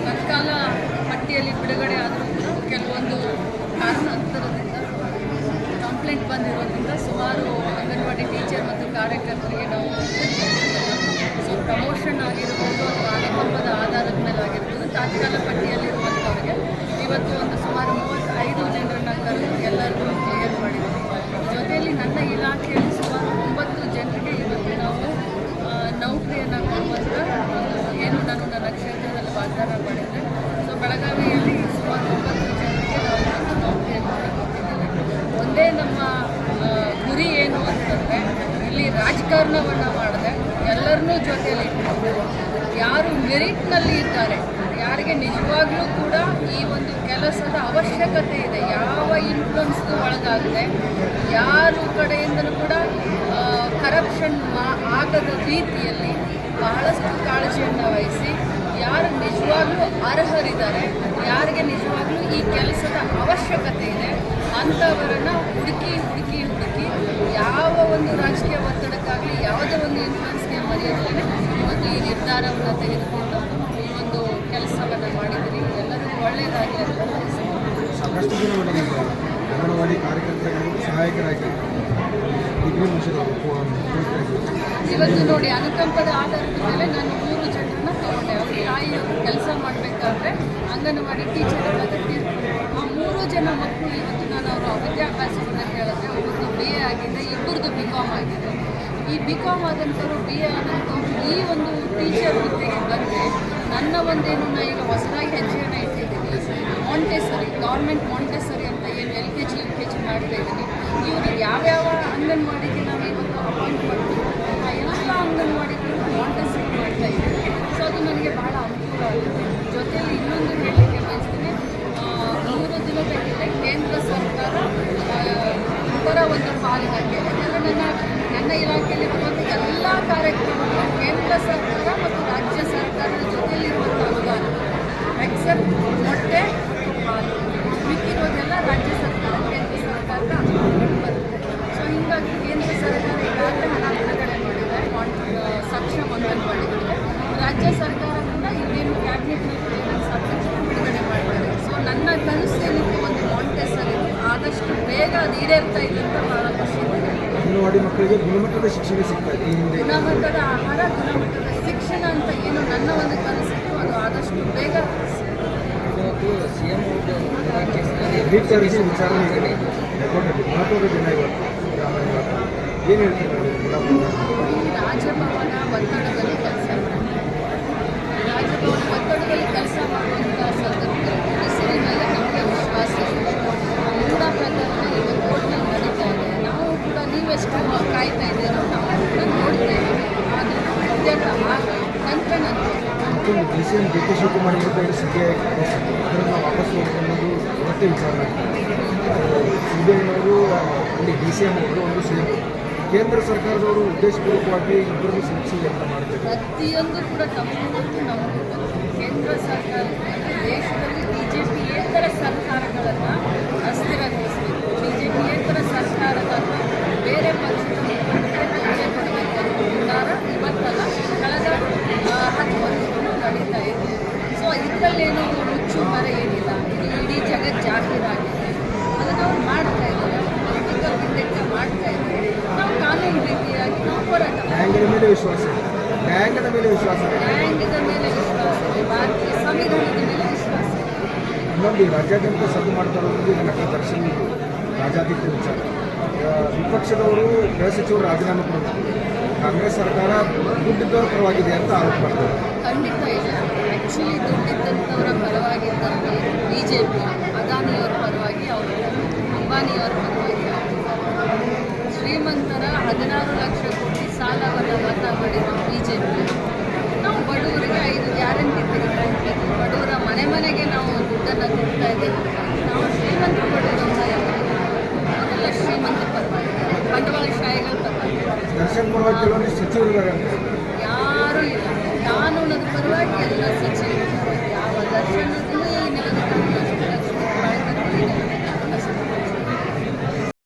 ತತ್ಕಾಲ ಪಟ್ಟಿಯಲ್ಲಿ ಬಿಡುಗಡೆ ಆದರೂ ಕೆಲವೊಂದು ಕಾರಣಾಂತರದಿಂದ ಕಂಪ್ಲೇಂಟ್ ಬಂದಿರೋದ್ರಿಂದ ಸುಮಾರು ಅಂಗನವಾಡಿ ಟೀಚರ್ ಮತ್ತು ಕಾರ್ಯಕರ್ತರಿಗೆ ನಾವು ಸೊ ಪ್ರಮೋಷನ್ ಆಗಿರ್ಬೋದು ಅಥವಾ ಅನುಕಂಪದ ಆಧಾರದ ಮೇಲೆ ಆಗಿರ್ಬೋದು ತಾತ್ಕಾಲ ಪಟ್ಟಿಯಲ್ಲಿರುವಂಥವ್ರಿಗೆ ಇವತ್ತು ಒಂದು ಸುಮಾರು 35 ಜನರನ್ನು ಕರೆದು ಎಲ್ಲರಿಗೂ ಕ್ಲಿಯರ್ ಮಾಡಿದ್ದೀವಿ. ಜೊತೆಯಲ್ಲಿ ನನ್ನ ಇಲಾಖೆಯಲ್ಲಿ ಸುಮಾರು 9 ಜನರಿಗೆ ಇವತ್ತು ನಾವು ನೌಕರಿಯನ್ನು ಕೊಡುವಂಥ ಏನು ನಾನು ನನ್ನ ಕ್ಷೇತ್ರದಲ್ಲಿ ವಾಗ್ದಾನ ಮಾಡಿದ್ದೆ. ಸೊ ಬೆಳಗಾವಿಯಲ್ಲಿ ಸುಮಾರು 9 ಜನರಿಗೆ ನಾವು ನೌಕರಿಯನ್ನು ಕೊಟ್ಟಿದ್ದೇವೆ. ಒಂದೇ ನಮ್ಮ ಗುರಿ ಏನು ಅಂತಂದರೆ ಇಲ್ಲಿ ರಾಜಕಾರಣವನ್ನು ಮಾಡದೆ ಎಲ್ಲರನ್ನೂ ಜೊತೆಯಲ್ಲಿ ಇಟ್ಕೊಂಡು ಯಾರು ಮೆರಿಟ್ನಲ್ಲಿ ಇದ್ದಾರೆ, ಯಾರಿಗೆ ನಿಜವಾಗ್ಲೂ ಕೂಡ ಈ ಒಂದು ಕೆಲಸದ ಅವಶ್ಯಕತೆ ಇದೆ, ಯಾವ ಇನ್ಫ್ಲುಯೆನ್ಸ್ಗೂ ಒಳಗಾಗದೆ ಯಾರು ಕಡೆಯಿಂದಲೂ ಕೂಡ ಕರಪ್ಷನ್ ಆಗದ ರೀತಿಯಲ್ಲಿ ಬಹಳಷ್ಟು ಕಾಳಜಿಯನ್ನು ವಹಿಸಿ ಯಾರು ನಿಜವಾಗ್ಲೂ ಅರ್ಹರಿದ್ದಾರೆ, ಯಾರಿಗೆ ನಿಜವಾಗ್ಲೂ ಈ ಕೆಲಸದ ಅವಶ್ಯಕತೆ ಇದೆ ಅಂಥವರನ್ನು ಹುಡುಕಿ ಯಾವ ಒಂದು ರಾಜಕೀಯ ಒತ್ತಡಕ್ಕಾಗಲಿ ಯಾವುದೇ ಒಂದು ಇನ್ಫ್ಲುಯೆನ್ಸ್ಗೆ ಮರೆಯೋದಲ್ಲೇ ಇವತ್ತು ಈ ನಿರ್ಧಾರವನ್ನು ತೆಗೆದುಕೊಂಡು ಈ ಒಂದು ಕೆಲಸವನ್ನು ಮಾಡಿದ್ದೀರಿ. ಎಲ್ಲರಿಗೂ ಒಳ್ಳೆಯದಾಗಲಿ ಅಂತ ಸಾಕಷ್ಟು ಜನ ಅಂಗನವಾಡಿ ಕಾರ್ಯಕರ್ತರಿಗೆ ಸಹಾಯಕರಾಗಿ ಇವತ್ತು ನೋಡಿ ಅನುಕಂಪದ ಆಧಾರದ ಮೇಲೆ ನಾನು 3 ಜನರನ್ನ ತಗೊಂಡೆ. ಅವ್ರ ತಾಯಿಯವರು ಕೆಲಸ ಮಾಡಬೇಕಾದ್ರೆ ಅಂಗನವಾಡಿ ಟೀಚರ್ ಅಗತ್ಯ. ಆ 3 ಜನ ಮಕ್ಕಳು ಇವತ್ತು ನಾನು ಅವರ ವಿದ್ಯಾಭ್ಯಾಸವನ್ನು ಕೇಳಿದ್ರೆ ಒಬ್ಬರು BA ಆಗಿದೆ, ಇಬ್ಬರದು BCom ಆಗಿದೆ. ಈ BCom ಆದಂಥವ್ರು BA ಆದಂಥವ್ರು ಈ ಒಂದು ಟೀಚರ್ ಹುದ್ದೆಗೆ ಬಂದರೆ ನನ್ನ ಒಂದೇನು ನಾನು ಈಗ ಹೊಸದಾಗಿ ಹೆಜ್ಜೆಯನ್ನು ಇಟ್ಟಿದ್ದೀನಿ. ಮಾಂಟೆಸರಿ ಗೌರ್ಮೆಂಟ್ ಮಾಂಟೆಸರಿ ಅಂತ ಏನು LKG UKG ಮಾಡ್ತಾ ಇದ್ದೀನಿ. ಇವರು ಯಾವ್ಯಾವ ಅಂಗನವಾಡಿಗೆ ನಾವು ಇವತ್ತು ಅಪಾಯಿಂಟ್ ಮಾಡ್ತೀವಿ ಆ ಎಲ್ಲ ಅಂಗನವಾಡಿಗಳು ಮಾಂಟೆಸರಿ ಮಾಡ್ತಾ ಇದ್ದೀವಿ. ಸೊ ಅದು ನನಗೆ ಬಹಳ ಅನುಕೂಲ ಆಗುತ್ತೆ. ಜೊತೆಯಲ್ಲಿ ಇನ್ನೊಂದು ಹೇಳಲಿಕ್ಕೆ ಬಯಸ್ತೀನಿ, 3 ದಿನದ ಹಿಂದೆ ಕೇಂದ್ರ ಸರ್ಕಾರ ಇದರ ಒಂದು ಪಾಲಿಗೆ ಯಾಕಂದರೆ ನನ್ನ ಇಲಾಖೆಯಲ್ಲಿ ಬರುವಂಥ ಎಲ್ಲ ಕಾರ್ಯಕ್ರಮಗಳು ಕೇಂದ್ರ ಸರ್ಕಾರ ಮತ್ತು ರಾಜ್ಯ ಸರ್ಕಾರದ ಜೊತೆಯಲ್ಲಿರುವಂಥ ಅನುದಾನ ಎಕ್ಸೆಪ್ಟ್ ಮೊಟ್ಟೆ ಹಾಲು ಮಿಕ್ಕಿರೋದೆಲ್ಲ ರಾಜ್ಯ ಸರ್ಕಾರ ಕೇಂದ್ರ ಸರ್ಕಾರದ ಅನುದಾನಗಳು ಬರುತ್ತೆ. ಸೊ ಹೀಗಾಗಿ ಕೇಂದ್ರ ಸರ್ಕಾರ ಈಗಾಗಲೇ ಹಣ ಬಿಡುಗಡೆ ಮಾಡಿದೆ, ಸಕ್ಷಮ ಅಂಗನವಾಡಿಗಳಿಗೆ. ರಾಜ್ಯ ಸರ್ಕಾರದಿಂದ ಇನ್ನೇನು ಕ್ಯಾಬಿನೆಟ್ನಲ್ಲಿ ಸಾಕಷ್ಟು ಬಿಡುಗಡೆ ಮಾಡಿದ್ದಾರೆ. ಸೊ ನನ್ನ ಕನಸು ಏನಿತ್ತು ಒಂದು ಮಾಂಟೆಸರಿ ಆದಷ್ಟು ಬೇಗ ಅದು ಈಡೇರ್ತಾ ಇದೆ ಅಂತ ಬಹಳ ಖುಷಿ ಇದೆ. ಅಂಗನವಾಡಿ ಮಕ್ಕಳಿಗೆ ಗುಣಮಟ್ಟದ ಶಿಕ್ಷಣ ಸಿಗ್ತಾ ಇದೆ. ಗುಣಮಟ್ಟದ ಆಹಾರ, ಗುಣಮಟ್ಟದ ಶಿಕ್ಷಣ ಅಂತ ಏನು ನನ್ನ ಒಂದು ಕನಸಿತ್ತು ಅದು ಆದಷ್ಟು ಬೇಗ ವಿಚಾರಣೆ ಮಹತ್ವದ ದಿನ ಇವತ್ತು. ಏನು ಹೇಳ್ತೀವಿ? ರಾಜಭವನ ಒತ್ತಡದಲ್ಲಿ ಕೆಲಸ ಮಾಡುವಂಥ ಸಂದರ್ಭದಲ್ಲಿ ಪೊಲೀಸರ ಮೇಲೆ ನಮಗೆ ವಿಶ್ವಾಸ ಇದೆ. ಮೂಢ ಪ್ರಕರಣ ಈಗ ಕೋರ್ಟ್ನಲ್ಲಿ ನಡೀತಾ ಇದೆ. ನಾವು ಕೂಡ ನೀವೆಷ್ಟು ಕಾಯ್ತಾ ಇದ್ದೀರೋ ನಾವು ಕೂಡ ನೋಡ್ತೇವೆ. ಆದರೆ ಇತ್ಯರ್ಥ ನಂತರ DCM DK ಶಿವಕುಮಾರ್ ವಿರುದ್ಧ CBI ಅದನ್ನು ವಾಪಸ್ ಅನ್ನೋದು ಮತ್ತೆ ವಿಚಾರಣೆ. CBIನವರು ಅಲ್ಲಿ DCM ಅವರು ಒಂದು CM ಕೇಂದ್ರ ಸರ್ಕಾರದವರು ಉದ್ದೇಶಪೂರ್ವಕವಾಗಿ ಇಬ್ಬರನ್ನು ಸಮೀಕ್ಷೆ ಅಂತ ಮಾಡ್ತಾರೆ. ಪ್ರತಿಯೊಂದು ಕೂಡ ತಮ್ಮದು ನಮಗೂ ಕೇಂದ್ರ ಸರ್ಕಾರ ದೇಶದಲ್ಲಿ BJPಯೇತರ ಸರ್ಕಾರಗಳನ್ನು ಅಸ್ಥಿರಗೊಳಿಸಬೇಕು, BJPಯೇತರ ಸರ್ಕಾರಗಳನ್ನು ಬೇರೆ ಪಕ್ಷದ ಮುಖಂಡರಿಗೆ ಕೊಡಬೇಕು ನಿರ್ಧಾರ ಇವತ್ತಲ್ಲ ಕಳೆದ 10 ವರ್ಷಗಳು ನಡೀತಾ ಇದೆ. ಸೊ ಇದರಲ್ಲೇನೋ ಮುಚ್ಚು ಮರ ಏನಿಲ್ಲ, ಇದು ಇಡೀ ಜಗತ್ತು ಜಾಹೀರಾಗಿದೆ. ಅದನ್ನು ಅವ್ರು ಮಾಡ್ತಾ ಇದ್ದಾರೆ, ಪೊಲಿಟಿಕಲ್ ವಿಂಡೆಟ್ಟ ಮಾಡ್ತಾ ಇದ್ದಾರೆ. ನಾವು ಕಾನೂನು ರೀತಿಯಾಗಿ ನಾವು ಹೋರಾಟ ನ್ಯಾಯಾಂಗದ ಮೇಲೆ ವಿಶ್ವಾಸ ಇದೆ, ಭಾರತೀಯ ಸಂವಿಧಾನದ ಮೇಲೆ ವಿಶ್ವಾಸ ಇದೆ. ಇನ್ನೊಂದು ರಾಜ್ಯಾದ್ಯಂತ ಸದ್ದು ಮಾಡ್ತಾ ಇರೋದು ನಟ ದರ್ಶನ್ ರಾಜ್ಯಾದ್ಯಂತ ವಿಚಾರ. ವಿಪಕ್ಷದವರು ಗೃಹ ಸಚಿವರು ರಾಜೀನಾಮೆ ಕೊಡಬೇಕು, ಕಾಂಗ್ರೆಸ್ ಸರ್ಕಾರ ದುಡ್ಡಿದ್ದವರ ಪರವಾಗಿದೆ ಅಂತ ಆರೋಪ ಮಾಡ್ತಾರೆ. ಖಂಡಿತ ಇಲ್ಲ. ಆ್ಯಕ್ಚುಲಿ ದುಡ್ಡಿದ್ದಂಥವರ ಪರವಾಗಿದ್ದಂತೆ BJP ಅದಾನಿಯವರ ಪರವಾಗಿ ಅವರು, ಅಂಬಾನಿಯವರ ಪರವಾಗಿ ಅವರು, ಶ್ರೀಮಂತರ 16 ಲಕ್ಷ ಕೋಟಿ ಸಾಲವನ್ನು ಮನ್ನಾ ಮಾಡಿದ BJP. ನಾವು ಬಡವರಿಗೆ 5 ಗ್ಯಾರಂಟಿ ತೆಗೆದುಕೊಳ್ಬೇಕು, ಬಡವರ ಮನೆಗೆ ನಾವು ದುಡ್ಡನ್ನು ಕೊಡ್ತಾ ಇದ್ದೇವೆ. ನಾವು ಶ್ರೀಮಂತ ಬಡವರನ್ನ ಎಲ್ಲ ಶ್ರೀಮಂತ ಪರವಾಗಿ, ಬಂಡವಾಳಶಾಹಿಗಳ ಪರವಾಗಿ. ದರ್ಶನ್ ಪರವಾಗಿ ಕೆಲವೊಂದು ಸಚಿವರು ಯಾರೂ ಇಲ್ಲ. ಕಾನೂನದ ಪರವಾಗಿ ಎಲ್ಲ ಸಚಿವರು, ಯಾವ ದರ್ಶನ